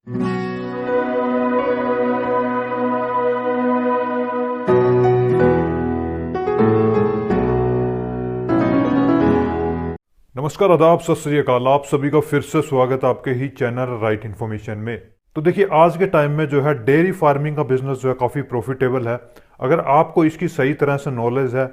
नमस्कार, आदाब, सत श्री अकाल। आप सभी का फिर से स्वागत है आपके ही चैनल राइट इन्फॉर्मेशन में। तो देखिए, आज के टाइम में जो है डेयरी फार्मिंग का बिजनेस जो है काफ़ी प्रॉफिटेबल है। अगर आपको इसकी सही तरह से नॉलेज है,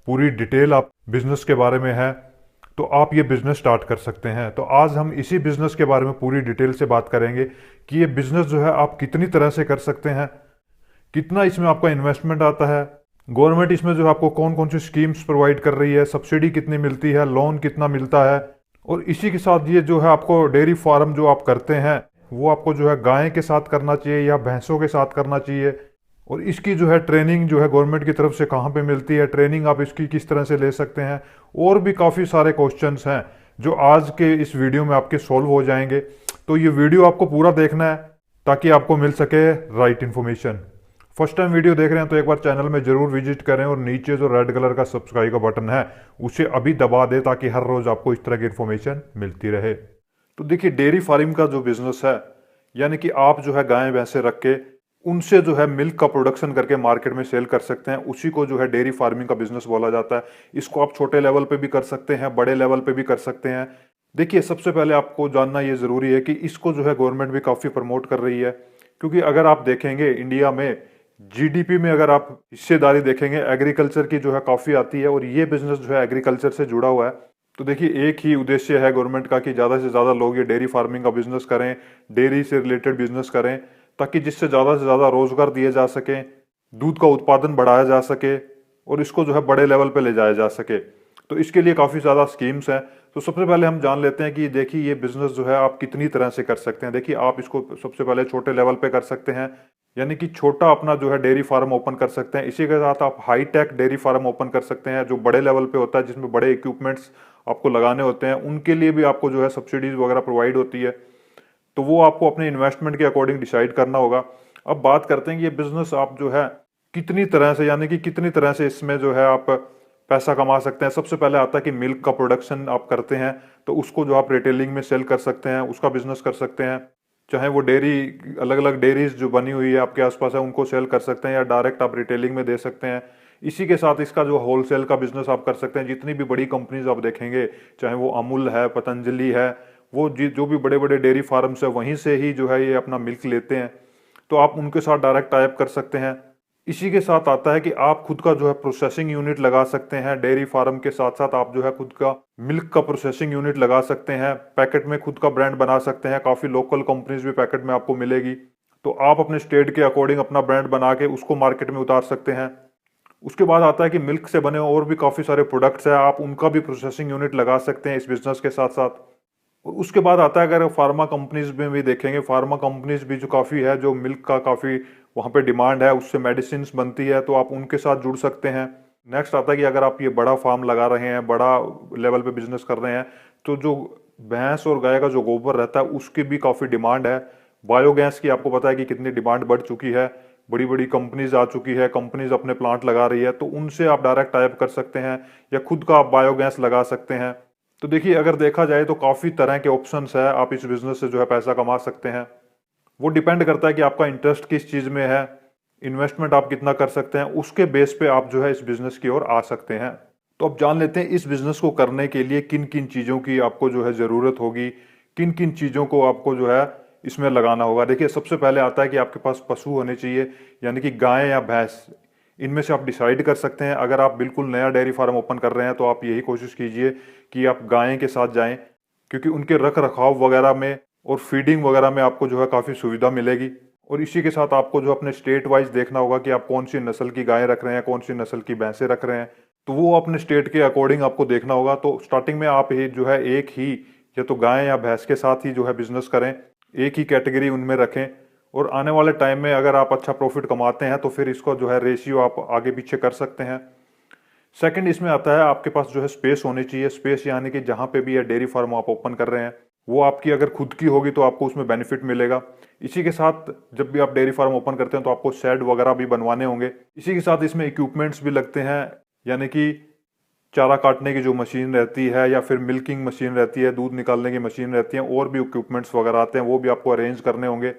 पूरी डिटेल आप बिजनेस के बारे में है, तो आप ये बिजनेस स्टार्ट कर सकते हैं। तो आज हम इसी बिजनेस के बारे में पूरी डिटेल से बात करेंगे कि ये बिजनेस जो है आप कितनी तरह से कर सकते हैं, कितना इसमें आपका इन्वेस्टमेंट आता है, गवर्नमेंट इसमें जो है आपको कौन कौन सी स्कीम्स प्रोवाइड कर रही है, सब्सिडी कितनी मिलती है, लोन कितना मिलता है, और इसी के साथ ये जो है आपको डेयरी फार्म जो आप करते हैं वो आपको जो है गाय के साथ करना चाहिए या भैंसों के साथ करना चाहिए, और इसकी जो है ट्रेनिंग जो है गवर्नमेंट की तरफ से कहाँ पे मिलती है, ट्रेनिंग आप इसकी किस तरह से ले सकते हैं, और भी काफ़ी सारे क्वेश्चंस हैं जो आज के इस वीडियो में आपके सॉल्व हो जाएंगे। तो ये वीडियो आपको पूरा देखना है ताकि आपको मिल सके right information. First time video देख रहे हैं तो एक बार चैनल में जरूर विजिट करें और नीचे जो रेड कलर का सब्सक्राइब का बटन है उसे अभी दबा दें ताकि हर रोज आपको इस तरह की इन्फॉर्मेशन मिलती रहे। तो देखिए, डेयरी फार्मिंग का जो बिजनेस है, यानी कि आप जो है गाय भैंसे रख के उनसे जो है मिल्क का प्रोडक्शन करके मार्केट में सेल कर सकते हैं, उसी को जो है डेयरी फार्मिंग का बिजनेस बोला जाता है। इसको आप छोटे लेवल पे भी कर सकते हैं, बड़े लेवल पे भी कर सकते हैं। देखिए, सबसे पहले आपको जानना ये जरूरी है कि इसको जो है गवर्नमेंट भी काफी प्रमोट कर रही है, क्योंकि अगर आप देखेंगे इंडिया में जीडीपी में अगर आप हिस्सेदारी देखेंगे एग्रीकल्चर की जो है काफी आती है, और ये बिजनेस जो है एग्रीकल्चर से जुड़ा हुआ है। तो देखिए, एक ही उद्देश्य है गवर्नमेंट का कि ज्यादा से ज्यादा लोग ये डेयरी फार्मिंग का बिजनेस करें, डेयरी से रिलेटेड बिजनेस करें, ताकि जिससे ज्यादा से ज्यादा रोजगार दिए जा सके, दूध का उत्पादन बढ़ाया जा सके और इसको जो है बड़े लेवल पे ले जाया जा सके। तो इसके लिए काफी ज्यादा स्कीम्स हैं। तो सबसे पहले हम जान लेते हैं कि देखिए ये बिजनेस जो है आप कितनी तरह से कर सकते हैं। देखिए, आप इसको सबसे पहले छोटे लेवल पे कर सकते हैं, यानी कि छोटा अपना जो है डेयरी फार्म ओपन कर सकते हैं। इसी के साथ आप high tech dairy farm open कर सकते हैं जो बड़े लेवल पे होता है, जिसमें बड़े इक्विपमेंट्स आपको लगाने होते हैं। उनके लिए भी आपको जो है सब्सिडीज वगैरह प्रोवाइड होती है, तो वो आपको अपने इन्वेस्टमेंट के अकॉर्डिंग डिसाइड करना होगा। अब बात करते हैं कि ये बिजनेस आप जो है कितनी तरह से, यानी कि कितनी तरह से इसमें जो है आप पैसा कमा सकते हैं। सबसे पहले आता है कि मिल्क का प्रोडक्शन आप करते हैं तो उसको जो आप रिटेलिंग में सेल कर सकते हैं, उसका बिजनेस कर सकते हैं। चाहे वो डेयरी, अलग अलग डेयरीज जो बनी हुई है आपके आसपास है उनको सेल कर सकते हैं, या डायरेक्ट आप रिटेलिंग में दे सकते हैं। इसी के साथ इसका जो होलसेल का बिजनेस आप कर सकते हैं। जितनी भी बड़ी कंपनीज आप देखेंगे, चाहे वो अमूल है, पतंजलि है, वो जो भी बड़े बड़े डेयरी फार्म्स है वहीं से ही जो है ये अपना मिल्क लेते हैं, तो आप उनके साथ डायरेक्ट टाइप कर सकते हैं। इसी के साथ आता है कि आप खुद का जो है प्रोसेसिंग यूनिट लगा सकते हैं। डेयरी फार्म के साथ साथ आप जो है खुद का मिल्क का प्रोसेसिंग यूनिट लगा सकते हैं। पैकेट में खुद का ब्रांड बना सकते हैं, काफ़ी लोकल कंपनीज भी पैकेट में आपको मिलेगी, तो आप अपने स्टेट के अकॉर्डिंग अपना ब्रांड बना के उसको मार्केट में उतार सकते हैं। उसके बाद आता है कि मिल्क से बने और भी काफ़ी सारे प्रोडक्ट्स हैं, आप उनका भी प्रोसेसिंग यूनिट लगा सकते हैं इस बिजनेस के साथ साथ। और उसके बाद आता है, अगर फार्मा कंपनीज में भी देखेंगे, फार्मा कंपनीज भी जो काफ़ी है, जो मिल्क का काफ़ी वहाँ पे डिमांड है, उससे मेडिसिन बनती है, तो आप उनके साथ जुड़ सकते हैं। नेक्स्ट आता है कि अगर आप ये बड़ा फार्म लगा रहे हैं, बड़ा लेवल पे बिजनेस कर रहे हैं, तो जो भैंस और गाय का जो गोबर रहता है उसकी भी काफ़ी डिमांड है। बायोगैस की आपको पता है कि कितनी डिमांड बढ़ चुकी है, बड़ी बड़ी कंपनीज आ चुकी है, कंपनीज अपने प्लांट लगा रही है, तो उनसे आप डायरेक्ट टाइप कर सकते हैं, या खुद का आप बायोगैस लगा सकते हैं। तो देखिए, अगर देखा जाए तो काफ़ी तरह के ऑप्शंस है, आप इस बिजनेस से जो है पैसा कमा सकते हैं। वो डिपेंड करता है कि आपका इंटरेस्ट किस चीज़ में है, इन्वेस्टमेंट आप कितना कर सकते हैं, उसके बेस पे आप जो है इस बिजनेस की ओर आ सकते हैं। तो अब जान लेते हैं इस बिजनेस को करने के लिए किन किन चीज़ों की आपको जो है ज़रूरत होगी, किन किन चीज़ों को आपको जो है इसमें लगाना होगा। देखिए, सबसे पहले आता है कि आपके पास पशु होने चाहिए, यानी कि गाय या भैंस, इनमें से आप डिसाइड कर सकते हैं। अगर आप बिल्कुल नया डेयरी फार्म ओपन कर रहे हैं तो आप यही कोशिश कीजिए कि आप गाय के साथ जाएं, क्योंकि उनके रख रखाव वगैरह में और फीडिंग वगैरह में आपको जो है काफ़ी सुविधा मिलेगी। और इसी के साथ आपको जो अपने स्टेट वाइज देखना होगा कि आप कौन सी नस्ल की गायें रख रहे हैं, कौन सी नस्ल की भैंसें रख रहे हैं, तो वो अपने स्टेट के अकॉर्डिंग आपको देखना होगा। तो स्टार्टिंग में आप ही जो है एक ही, या तो गाय या भैंस के साथ ही जो है बिजनेस करें, एक ही कैटेगरी उनमें रखें, और आने वाले टाइम में अगर आप अच्छा प्रॉफिट कमाते हैं तो फिर इसको जो है रेशियो आप आगे पीछे कर सकते हैं। सेकंड इसमें आता है आपके पास जो है स्पेस होनी चाहिए। स्पेस यानी कि जहाँ पे भी ये डेयरी फार्म आप ओपन कर रहे हैं वो आपकी अगर खुद की होगी तो आपको उसमें बेनिफिट मिलेगा। इसी के साथ जब भी आप डेयरी फार्म ओपन करते हैं तो आपको शेड वगैरह भी बनवाने होंगे। इसी के साथ इसमें इक्विपमेंट्स भी लगते हैं, यानी कि चारा काटने की जो मशीन रहती है या फिर मिल्किंग मशीन रहती है, दूध निकालने की मशीन रहती है, और भी इक्विपमेंट्स वगैरह आते हैं, वो भी आपको अरेंज करने होंगे।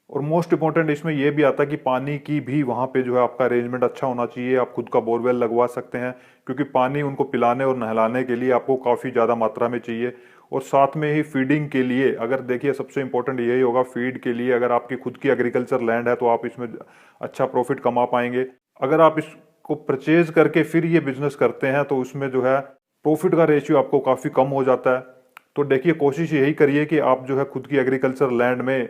और मोस्ट इंपॉर्टेंट इसमें यह भी आता है कि पानी की भी वहाँ पे जो है आपका अरेंजमेंट अच्छा होना चाहिए। आप खुद का बोरवेल लगवा सकते हैं, क्योंकि पानी उनको पिलाने और नहलाने के लिए आपको काफ़ी ज़्यादा मात्रा में चाहिए। और साथ में ही फीडिंग के लिए, अगर देखिए सबसे इंपॉर्टेंट यही होगा, फीड के लिए अगर आपकी खुद की एग्रीकल्चर लैंड है तो आप इसमें अच्छा प्रॉफिट कमा पाएंगे। अगर आप इसको परचेज करके फिर ये बिजनेस करते हैं तो उसमें जो है प्रॉफिट का रेशियो आपको काफ़ी कम हो जाता है। तो देखिए कोशिश यही करिए कि आप जो है खुद की एग्रीकल्चर लैंड में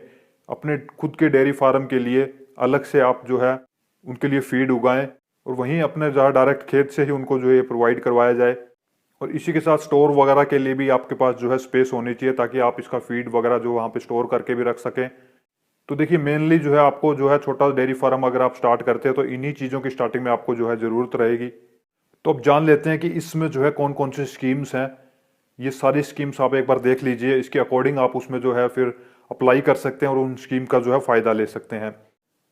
अपने खुद के डेयरी फार्म के लिए अलग से आप जो है उनके लिए फीड उगाएं, और वहीं अपने जहाँ डायरेक्ट खेत से ही उनको जो है प्रोवाइड करवाया जाए। और इसी के साथ स्टोर वगैरह के लिए भी आपके पास जो है स्पेस होनी चाहिए, ताकि आप इसका फीड वगैरह जो वहाँ पे स्टोर करके भी रख सकें। तो देखिए मेनली जो है आपको जो है छोटा डेयरी फार्म अगर आप स्टार्ट करते हैं तो इन्हीं चीज़ों की स्टार्टिंग में आपको जो है ज़रूरत रहेगी। तो अब जान लेते हैं कि इसमें जो है कौन कौन सी स्कीम्स हैं। ये सारी स्कीम्स आप एक बार देख लीजिए, इसके अकॉर्डिंग आप उसमें जो है फिर अप्लाई कर सकते हैं और उन स्कीम का जो है फ़ायदा ले सकते हैं।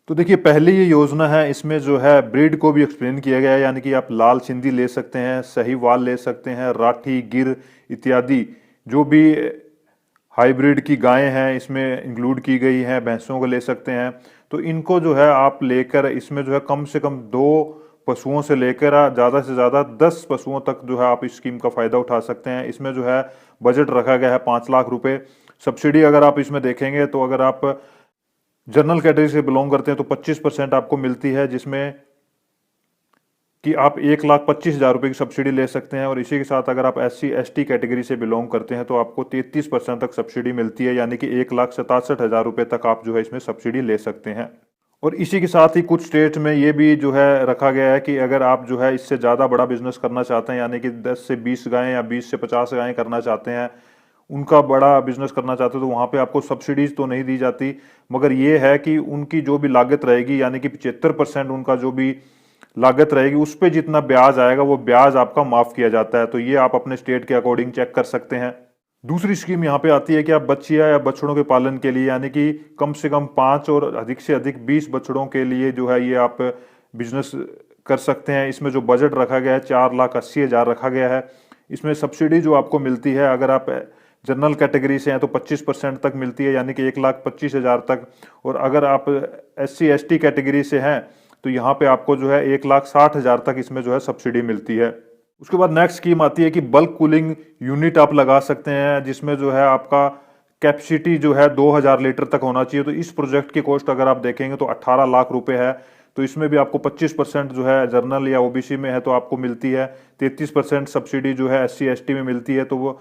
तो देखिए पहली ये योजना है, इसमें जो है ब्रीड को भी एक्सप्लेन किया गया है, यानी कि आप लाल सिंधी ले सकते हैं, सहीवाल ले सकते हैं, राठी, गिर इत्यादि जो भी हाइब्रिड की गायें हैं इसमें इंक्लूड की गई हैं, भैंसों को ले सकते हैं। तो इनको जो है आप लेकर इसमें जो है कम से कम 2 पशुओं से लेकर ज़्यादा से ज़्यादा 10 पशुओं तक जो है आप इस स्कीम का फ़ायदा उठा सकते हैं। इसमें जो है बजट रखा गया है 5 लाख रुपए। सब्सिडी अगर आप इसमें देखेंगे तो अगर आप जनरल कैटेगरी से बिलोंग करते हैं तो 25% आपको मिलती है, जिसमें कि आप 1,25,000 रुपये की सब्सिडी ले सकते हैं। और इसी के साथ अगर आप SC/ST कैटेगरी से बिलोंग करते हैं तो आपको 33% तक सब्सिडी मिलती है, यानी कि 1,67,000 रुपये तक आप जो है इसमें सब्सिडी ले सकते हैं। और इसी के साथ ही कुछ स्टेट में ये भी जो है रखा गया है कि अगर आप जो है इससे ज़्यादा बड़ा बिजनेस करना चाहते हैं, यानी कि 10 से 20 गायें या 20 से 50 गायें करना चाहते हैं, उनका बड़ा बिजनेस करना चाहते हो, तो वहाँ पे आपको सब्सिडीज तो नहीं दी जाती, मगर ये है कि उनकी जो भी लागत रहेगी, यानी कि 75% उनका जो भी लागत रहेगी उस पे जितना ब्याज आएगा वो ब्याज आपका माफ किया जाता है। तो ये आप अपने स्टेट के अकॉर्डिंग चेक कर सकते हैं। दूसरी स्कीम यहाँ पे आती है कि आप बच्चियां या बछड़ों के पालन के लिए, यानी कि कम से कम 5 और अधिक से अधिक 20 बछड़ों के लिए जो है ये आप बिजनेस कर सकते हैं। इसमें जो बजट रखा गया है 4,80,000 रखा गया है। इसमें सब्सिडी जो आपको मिलती है, अगर आप जनरल कैटेगरी से हैं तो 25% तक मिलती है, यानी कि 1,25,000 तक। और अगर आप SC/ST कैटेगरी से हैं तो यहाँ पे आपको जो है 1,60,000 तक इसमें जो है सब्सिडी मिलती है। उसके बाद नेक्स्ट स्कीम आती है कि बल्क कूलिंग यूनिट आप लगा सकते हैं, जिसमें जो है आपका कैपेसिटी जो है 2,000 लीटर तक होना चाहिए। तो इस प्रोजेक्ट की कॉस्ट अगर आप देखेंगे तो 18 लाख रुपए है। तो इसमें भी आपको 25% जो है जनरल या OBC में है तो आपको मिलती है, 33% सब्सिडी जो है SC/ST में मिलती है। तो वो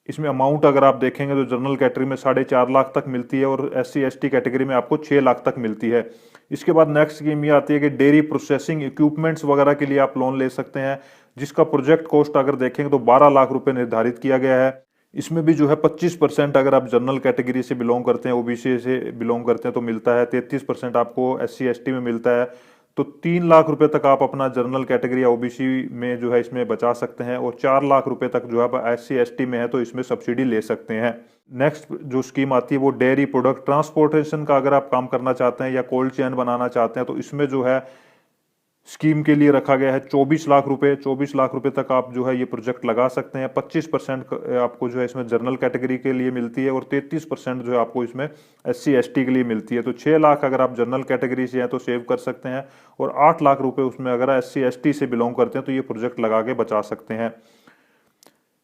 इसमें अमाउंट अगर आप देखेंगे तो जनरल कैटेगरी में 4.5 लाख तक मिलती है और SC/ST कैटेगरी में आपको 6 लाख तक मिलती है। इसके बाद नेक्स्ट स्कीम ये आती है कि डेयरी प्रोसेसिंग इक्विपमेंट्स वगैरह के लिए आप लोन ले सकते हैं, जिसका प्रोजेक्ट कॉस्ट अगर देखेंगे तो 12 लाख रुपए निर्धारित किया गया है। इसमें भी जो है 25% अगर आप जनरल कैटेगरी से बिलोंग करते हैं, OBC से बिलोंग करते हैं तो मिलता है, 33% आपको SC/ST में मिलता है। तो 3 लाख रुपए तक आप अपना जनरल कैटेगरी या OBC में जो है इसमें बचा सकते हैं, और 4 लाख रुपए तक जो है SC/ST में है तो इसमें सब्सिडी ले सकते हैं। नेक्स्ट जो स्कीम आती है वो डेयरी प्रोडक्ट ट्रांसपोर्टेशन का अगर आप काम करना चाहते हैं या कोल्ड चेन बनाना चाहते हैं तो इसमें जो है स्कीम के लिए रखा गया है 24 लाख रुपए। 24 लाख रुपए तक आप जो है ये प्रोजेक्ट लगा सकते हैं। 25% आपको जो है इसमें जनरल कैटेगरी के लिए मिलती है और 33% जो है आपको इसमें SC/ST के लिए मिलती है। तो 6 लाख अगर आप जनरल कैटेगरी से हैं तो सेव कर सकते हैं, और 8 लाख रुपए उसमें अगर SC/ST से बिलोंग करते हैं तो ये प्रोजेक्ट लगा के बचा सकते हैं।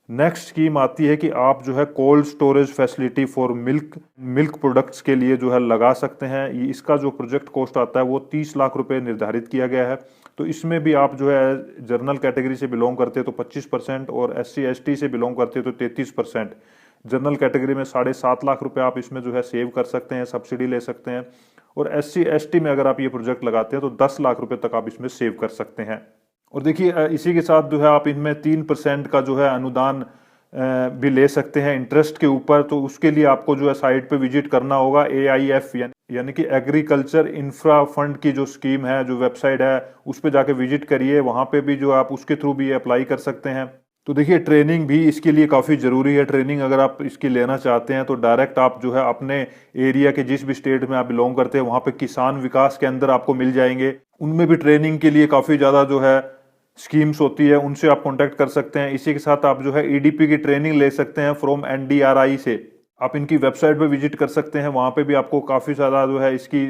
नेक्स्ट स्कीम आती है कि आप जो है cold storage facility for milk products के लिए जो है लगा सकते हैं। ये इसका जो प्रोजेक्ट कॉस्ट आता है वो 30 लाख रुपए निर्धारित किया गया है। तो इसमें भी आप जो है जनरल कैटेगरी से बिलोंग करते हैं तो 25% और SC/ST से बिलोंग करते हैं तो 33%। जनरल कैटेगरी में 7.5 लाख रुपए आप इसमें जो है सेव कर सकते हैं, सब्सिडी ले सकते हैं। और SC/ST में अगर आप ये प्रोजेक्ट लगाते हैं तो 10 लाख रुपए तक आप इसमें सेव कर सकते हैं। और देखिए इसी के साथ जो है आप इनमें 3% का जो है अनुदान भी ले सकते हैं इंटरेस्ट के ऊपर। तो उसके लिए आपको जो है साइट पे विजिट करना होगा। AIF यानी कि एग्रीकल्चर इंफ्रा फंड की जो स्कीम है, जो वेबसाइट है, उस पर जाके विजिट करिए। वहाँ पे भी जो आप उसके थ्रू भी अप्लाई कर सकते हैं। तो देखिए ट्रेनिंग भी इसके लिए काफ़ी ज़रूरी है। ट्रेनिंग अगर आप इसकी लेना चाहते हैं तो डायरेक्ट आप जो है अपने एरिया के जिस भी स्टेट में आप बिलोंग करते हैं वहाँ पे किसान विकास केंद्र आपको मिल जाएंगे। उनमें भी ट्रेनिंग के लिए काफ़ी ज़्यादा जो है स्कीम्स होती है उनसे आप कांटेक्ट कर सकते हैं। इसी के साथ आप जो है ईडीपी की ट्रेनिंग ले सकते हैं फ्रॉम एनडीआरआई से। आप इनकी वेबसाइट पे विजिट कर सकते हैं, वहां पे भी आपको काफ़ी ज़्यादा जो है इसकी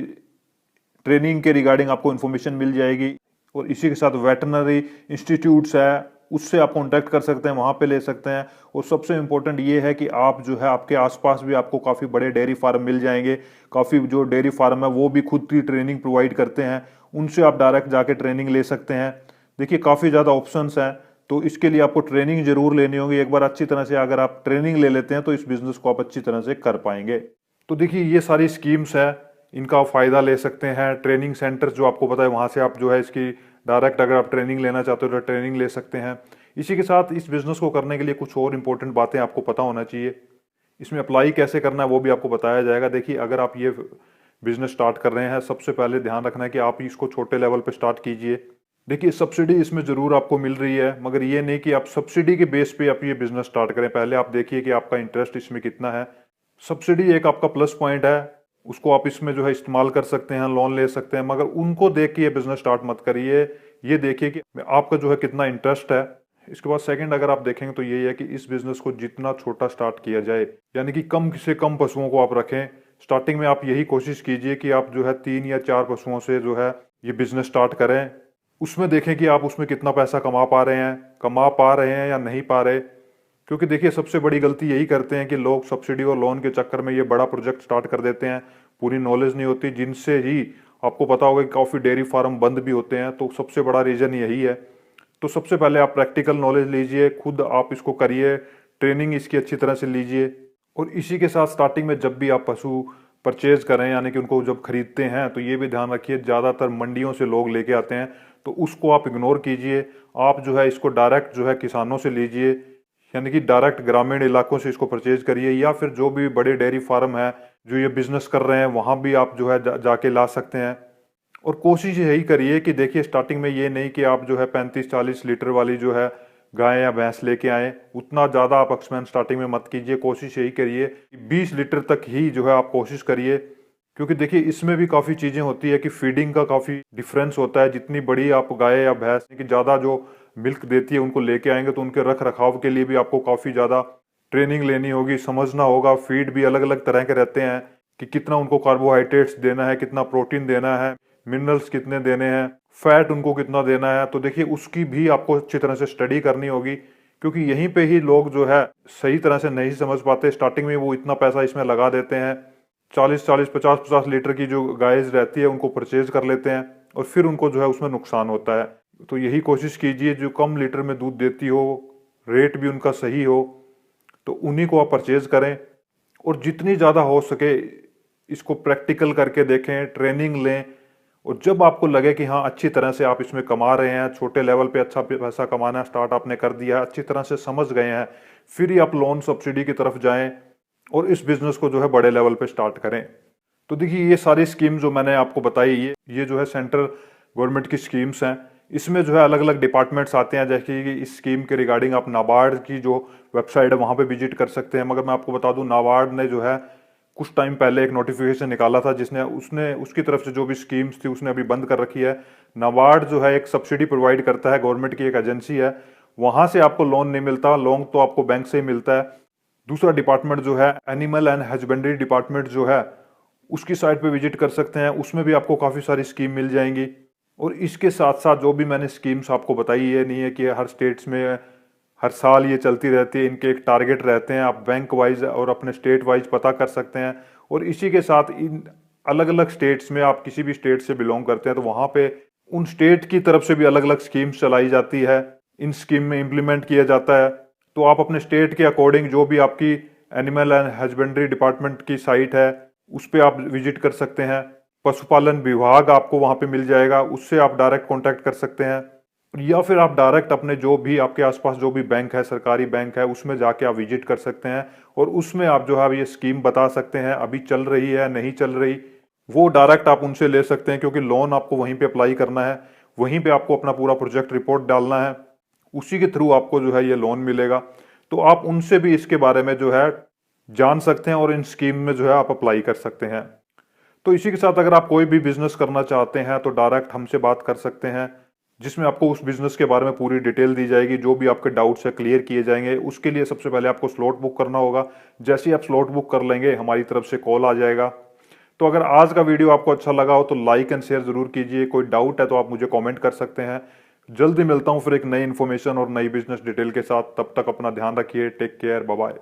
ट्रेनिंग के रिगार्डिंग आपको इन्फॉर्मेशन मिल जाएगी। और इसी के साथ वेटरनरी इंस्टीट्यूट्स है, उससे आप कांटेक्ट कर सकते हैं, वहाँ पे ले सकते हैं। और सबसे इम्पोर्टेंट ये है कि आप जो है आपके आसपास भी आपको काफ़ी बड़े डेयरी फार्म मिल जाएंगे। काफ़ी जो डेयरी फार्म है वो भी खुद की ट्रेनिंग प्रोवाइड करते हैं, उनसे आप डायरेक्ट जाके ट्रेनिंग ले सकते हैं। देखिए काफ़ी ज़्यादा ऑप्शंस हैं, तो इसके लिए आपको ट्रेनिंग जरूर लेनी होगी। एक बार अच्छी तरह से अगर आप ट्रेनिंग ले लेते हैं तो इस बिजनेस को आप अच्छी तरह से कर पाएंगे। तो देखिए ये सारी स्कीम्स है, इनका आप फ़ायदा ले सकते हैं। ट्रेनिंग सेंटर जो आपको पता है वहाँ से आप जो है इसकी डायरेक्ट अगर आप ट्रेनिंग लेना चाहते हो तो ट्रेनिंग ले सकते हैं। इसी के साथ इस बिज़नेस को करने के लिए कुछ और इंपॉर्टेंट बातें आपको पता होना चाहिए। इसमें अप्लाई कैसे करना है वो भी आपको बताया जाएगा। देखिए अगर आप ये बिज़नेस स्टार्ट कर रहे हैं, सबसे पहले ध्यान रखना है कि आप इसको छोटे लेवल पे स्टार्ट कीजिए। देखिए सब्सिडी इसमें ज़रूर आपको मिल रही है, मगर ये नहीं कि आप सब्सिडी के बेस पे आप ये बिज़नेस स्टार्ट करें। पहले आप देखिए कि आपका इंटरेस्ट इसमें कितना है। सब्सिडी एक आपका प्लस पॉइंट है, उसको आप इसमें जो है इस्तेमाल कर सकते हैं, लोन ले सकते हैं, मगर उनको देख के ये बिजनेस स्टार्ट मत करिए। ये देखिए कि आपका जो है कितना इंटरेस्ट है। इसके बाद सेकंड अगर आप देखेंगे तो यही है कि इस बिजनेस को जितना छोटा स्टार्ट किया जाए, यानी कि कम से कम पशुओं को आप रखें। स्टार्टिंग में आप यही कोशिश कीजिए कि आप जो है 3 या 4 पशुओं से जो है ये बिजनेस स्टार्ट करें। उसमें देखें कि आप उसमें कितना पैसा कमा पा रहे हैं या नहीं पा रहे। क्योंकि देखिए सबसे बड़ी गलती यही करते हैं कि लोग सब्सिडी और लोन के चक्कर में ये बड़ा प्रोजेक्ट स्टार्ट कर देते हैं, पूरी नॉलेज नहीं होती, जिनसे ही आपको पता होगा कि काफ़ी डेयरी फार्म बंद भी होते हैं। तो सबसे बड़ा रीज़न यही है। तो सबसे पहले आप प्रैक्टिकल नॉलेज लीजिए, खुद आप इसको करिए, ट्रेनिंग इसकी अच्छी तरह से लीजिए। और इसी के साथ स्टार्टिंग में जब भी आप पशु परचेज करें, यानी कि उनको जब खरीदते हैं, तो ये भी ध्यान रखिए ज़्यादातर मंडियों से लोग लेके आते हैं, तो उसको आप इग्नोर कीजिए। आप जो है इसको डायरेक्ट जो है किसानों से लीजिए, यानी कि डायरेक्ट ग्रामीण इलाकों से इसको परचेज करिए। या फिर जो भी बड़े डेयरी फार्म है जो ये बिजनेस कर रहे हैं वहाँ भी आप जो है जाके ला सकते हैं। और कोशिश यही करिए कि देखिए स्टार्टिंग में ये नहीं कि आप जो है 35-40 लीटर वाली जो है गाय या भैंस लेके आए, उतना ज़्यादा आप एक्सपेंस स्टार्टिंग में मत कीजिए। कोशिश यही करिए कि 20 लीटर तक ही जो है आप कोशिश करिए। क्योंकि देखिए इसमें भी काफ़ी चीज़ें होती है कि फीडिंग का काफ़ी डिफरेंस होता है। जितनी बड़ी आप गाय या भैंस की ज़्यादा जो मिल्क देती है उनको लेके आएंगे, तो उनके रख रखाव के लिए भी आपको काफ़ी ज़्यादा ट्रेनिंग लेनी होगी, समझना होगा। फीड भी अलग अलग तरह के रहते हैं कि कितना उनको कार्बोहाइड्रेट्स देना है, कितना प्रोटीन देना है, मिनरल्स कितने देने हैं, फैट उनको कितना देना है। तो देखिए उसकी भी आपको अच्छी तरह से स्टडी करनी होगी, क्योंकि यहीं पे ही लोग जो है सही तरह से नहीं समझ पाते। स्टार्टिंग में वो इतना पैसा इसमें लगा देते हैं, 40-40, 50-50 लीटर की जो गाय रहती है उनको परचेज कर लेते हैं, और फिर उनको जो है उसमें नुकसान होता है। तो यही कोशिश कीजिए जो कम लीटर में दूध देती हो, रेट भी उनका सही हो, तो उन्हीं को आप परचेज करें। और जितनी ज़्यादा हो सके इसको प्रैक्टिकल करके देखें, ट्रेनिंग लें। और जब आपको लगे कि हाँ अच्छी तरह से आप इसमें कमा रहे हैं, छोटे लेवल पे अच्छा पैसा कमाना स्टार्ट आपने कर दिया, अच्छी तरह से समझ गए हैं, फिर ही आप लोन सब्सिडी की तरफ जाएं और इस बिजनेस को जो है बड़े लेवल पे स्टार्ट करें। तो देखिए ये सारी स्कीम जो मैंने आपको बताई, ये जो है सेंट्रल गवर्नमेंट की स्कीम्स हैं। इसमें जो है अलग अलग डिपार्टमेंट्स आते हैं, जैसे कि इस स्कीम के रिगार्डिंग आप नाबार्ड की जो वेबसाइट है वहाँ पे विजिट कर सकते हैं। मगर मैं आपको बता दूं, नाबार्ड ने जो है कुछ टाइम पहले एक नोटिफिकेशन निकाला था जिसने उसने उसकी तरफ से जो भी स्कीम्स थी उसने अभी बंद कर रखी है। नाबार्ड जो है एक सब्सिडी प्रोवाइड करता है, गवर्नमेंट की एक एजेंसी है, वहाँ से आपको लोन नहीं मिलता, लोन तो आपको बैंक से ही मिलता है। दूसरा डिपार्टमेंट जो है एनिमल एंड हस्बेंड्री डिपार्टमेंट जो है, उसकी साइट पे विजिट कर सकते हैं, उसमें भी आपको काफ़ी सारी स्कीम मिल जाएंगी। और इसके साथ साथ जो भी मैंने स्कीम्स आपको बताई, ये नहीं है कि हर स्टेट्स में हर साल ये चलती रहती है, इनके एक टारगेट रहते हैं। आप बैंक वाइज और अपने स्टेट वाइज पता कर सकते हैं। और इसी के साथ इन अलग अलग स्टेट्स में, आप किसी भी स्टेट से बिलोंग करते हैं तो वहाँ पे उन स्टेट की तरफ से भी अलग अलग स्कीम्स चलाई जाती है, इन स्कीम में इम्प्लीमेंट किया जाता है। तो आप अपने स्टेट के अकॉर्डिंग जो भी आपकी एनिमल एंड हस्बेंड्री डिपार्टमेंट की साइट है उस पर आप विजिट कर सकते हैं। पशुपालन विभाग आपको वहाँ पे मिल जाएगा, उससे आप डायरेक्ट कांटेक्ट कर सकते हैं। या फिर आप डायरेक्ट अपने जो भी आपके आसपास जो भी बैंक है, सरकारी बैंक है, उसमें जाके आप विजिट कर सकते हैं। और उसमें आप जो है ये स्कीम बता सकते हैं अभी चल रही है नहीं चल रही, वो डायरेक्ट आप उनसे ले सकते हैं। क्योंकि लोन आपको वहीं पे अप्लाई करना है, वहीं पे आपको अपना पूरा प्रोजेक्ट रिपोर्ट डालना है, उसी के थ्रू आपको जो है ये लोन मिलेगा। तो आप उनसे भी इसके बारे में जो है जान सकते हैं और इन स्कीम में जो है आप अप्लाई कर सकते हैं। तो इसी के साथ अगर आप कोई भी बिजनेस करना चाहते हैं तो डायरेक्ट हमसे बात कर सकते हैं। जिसमें आपको उस बिजनेस के बारे में पूरी डिटेल दी जाएगी। जो भी आपके डाउट्स है क्लियर किए जाएंगे। उसके लिए सबसे पहले आपको स्लॉट बुक करना होगा। जैसे ही आप स्लॉट बुक कर लेंगे हमारी तरफ से कॉल आ जाएगा। तो अगर आज का वीडियो आपको अच्छा लगा हो तो लाइक एंड शेयर जरूर कीजिए। कोई डाउट है तो आप मुझे कमेंट कर सकते हैं। जल्दी मिलता हूं फिर एक नई इन्फॉर्मेशन और नई बिजनेस डिटेल के साथ। तब तक अपना ध्यान रखिए। Take care, bye bye.